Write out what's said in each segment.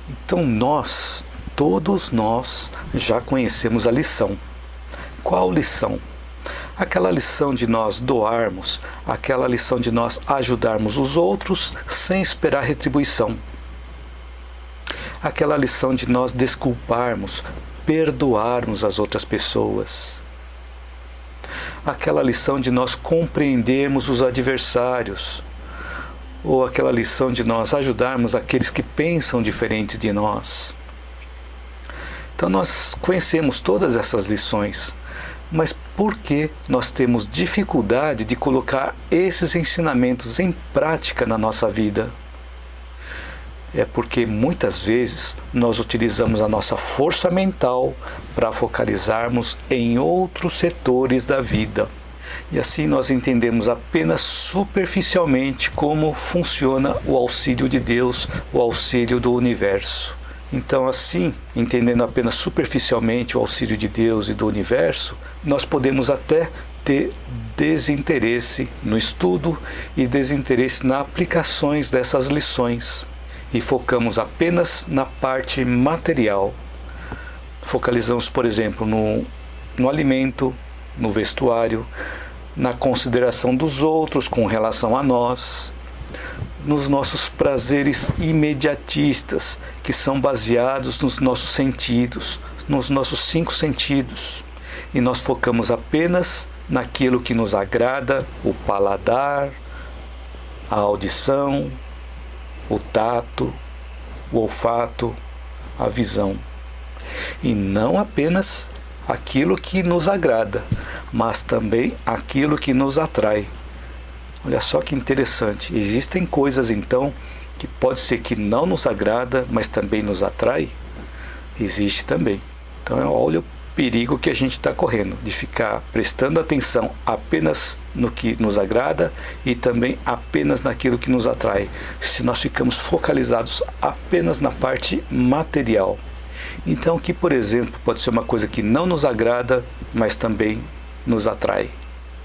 Então todos nós já conhecemos a lição. Qual lição? Aquela lição de nós doarmos, aquela lição de nós ajudarmos os outros sem esperar retribuição. Aquela lição de nós desculparmos, perdoarmos as outras pessoas. Aquela lição de nós compreendermos os adversários. Ou aquela lição de nós ajudarmos aqueles que pensam diferente de nós. Então nós conhecemos todas essas lições, mas por que nós temos dificuldade de colocar esses ensinamentos em prática na nossa vida? É porque muitas vezes nós utilizamos a nossa força mental para focalizarmos em outros setores da vida. E assim nós entendemos apenas superficialmente como funciona o auxílio de Deus, o auxílio do universo. Então assim, entendendo apenas superficialmente o auxílio de Deus e do universo, nós podemos até ter desinteresse no estudo e desinteresse nas aplicações dessas lições. E focamos apenas na parte material. Focalizamos, por exemplo, no alimento, no vestuário, na consideração dos outros com relação a nós, nos nossos prazeres imediatistas, que são baseados nos nossos sentidos, nos nossos 5 sentidos. E nós focamos apenas naquilo que nos agrada, o paladar, a audição, o tato, o olfato, a visão. E não apenas aquilo que nos agrada, mas também aquilo que nos atrai. Olha só que interessante, existem coisas então que pode ser que não nos agrada, mas também nos atrai? Existe também. Então olha o perigo que a gente está correndo, de ficar prestando atenção apenas no que nos agrada e também apenas naquilo que nos atrai, se nós ficamos focalizados apenas na parte material. Então que, por exemplo, pode ser uma coisa que não nos agrada, mas também nos atrai.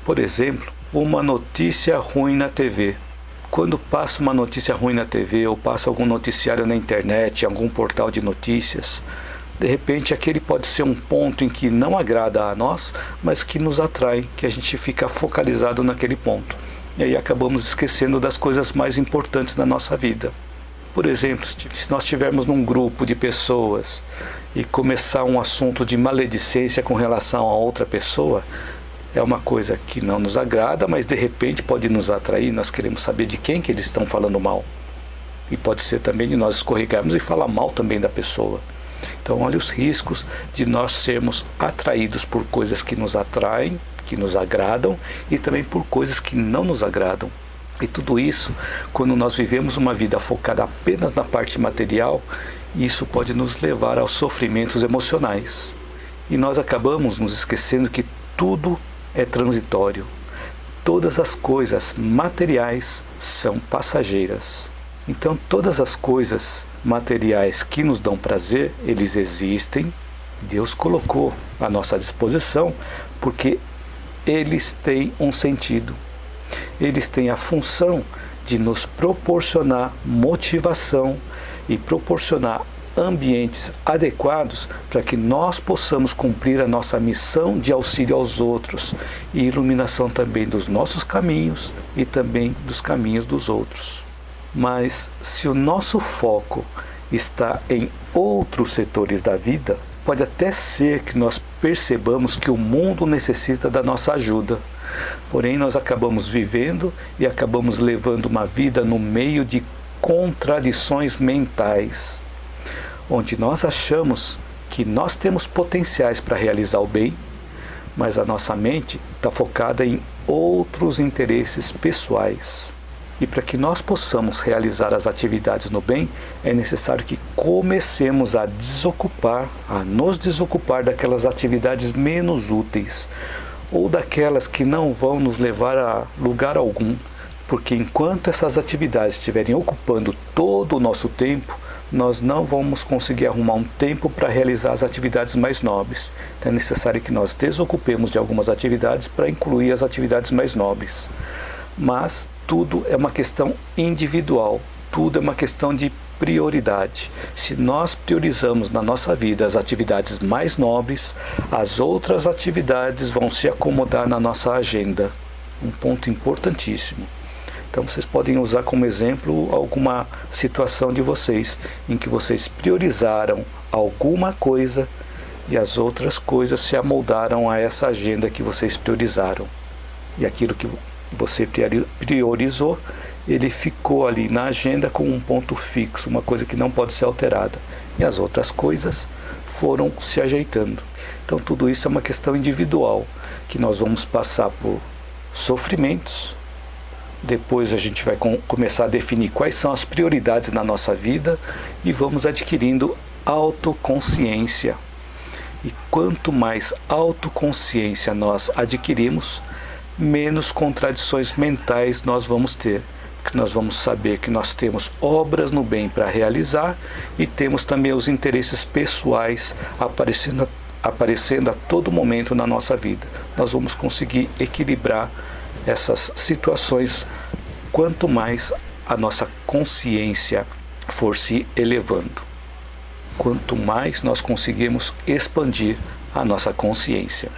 Por exemplo, uma notícia ruim na TV. Quando passa uma notícia ruim na TV ou passa algum noticiário na internet, algum portal de notícias, de repente aquele pode ser um ponto em que não agrada a nós, mas que nos atrai, que a gente fica focalizado naquele ponto. E aí acabamos esquecendo das coisas mais importantes da nossa vida. Por exemplo, se nós estivermos num grupo de pessoas e começar um assunto de maledicência com relação a outra pessoa, é uma coisa que não nos agrada, mas de repente pode nos atrair, nós queremos saber de quem que eles estão falando mal. E pode ser também de nós escorregarmos e falar mal também da pessoa. Então olha os riscos de nós sermos atraídos por coisas que nos atraem, que nos agradam, e também por coisas que não nos agradam. E tudo isso, quando nós vivemos uma vida focada apenas na parte material, isso pode nos levar aos sofrimentos emocionais. E nós acabamos nos esquecendo que tudo é transitório. Todas as coisas materiais são passageiras. Então todas as coisas materiais que nos dão prazer, eles existem, Deus colocou à nossa disposição, porque eles têm um sentido. Eles têm a função de nos proporcionar motivação e proporcionar ambientes adequados para que nós possamos cumprir a nossa missão de auxílio aos outros e iluminação também dos nossos caminhos e também dos caminhos dos outros. Mas se o nosso foco está em outros setores da vida, pode até ser que nós percebamos que o mundo necessita da nossa ajuda. Porém, nós acabamos vivendo e acabamos levando uma vida no meio de contradições mentais, onde nós achamos que nós temos potenciais para realizar o bem, mas a nossa mente está focada em outros interesses pessoais. E para que nós possamos realizar as atividades no bem, é necessário que comecemos a nos desocupar daquelas atividades menos úteis, ou daquelas que não vão nos levar a lugar algum, porque enquanto essas atividades estiverem ocupando todo o nosso tempo, nós não vamos conseguir arrumar um tempo para realizar as atividades mais nobres. Então é necessário que nós desocupemos de algumas atividades para incluir as atividades mais nobres. Mas tudo é uma questão individual, tudo é uma questão de prioridade. Se nós priorizamos na nossa vida as atividades mais nobres, as outras atividades vão se acomodar na nossa agenda. Um ponto importantíssimo. Então vocês podem usar como exemplo alguma situação de vocês em que vocês priorizaram alguma coisa e as outras coisas se amoldaram a essa agenda que vocês priorizaram. E aquilo que você priorizou, ele ficou ali na agenda com um ponto fixo, uma coisa que não pode ser alterada. E as outras coisas foram se ajeitando. Então tudo isso é uma questão individual, que nós vamos passar por sofrimentos. Depois a gente vai começar a definir quais são as prioridades na nossa vida e vamos adquirindo autoconsciência. E quanto mais autoconsciência nós adquirimos, menos contradições mentais nós vamos ter. Porque nós vamos saber que nós temos obras no bem para realizar e temos também os interesses pessoais aparecendo a todo momento na nossa vida. Nós vamos conseguir equilibrar essas situações quanto mais a nossa consciência for se elevando. Quanto mais nós conseguimos expandir a nossa consciência.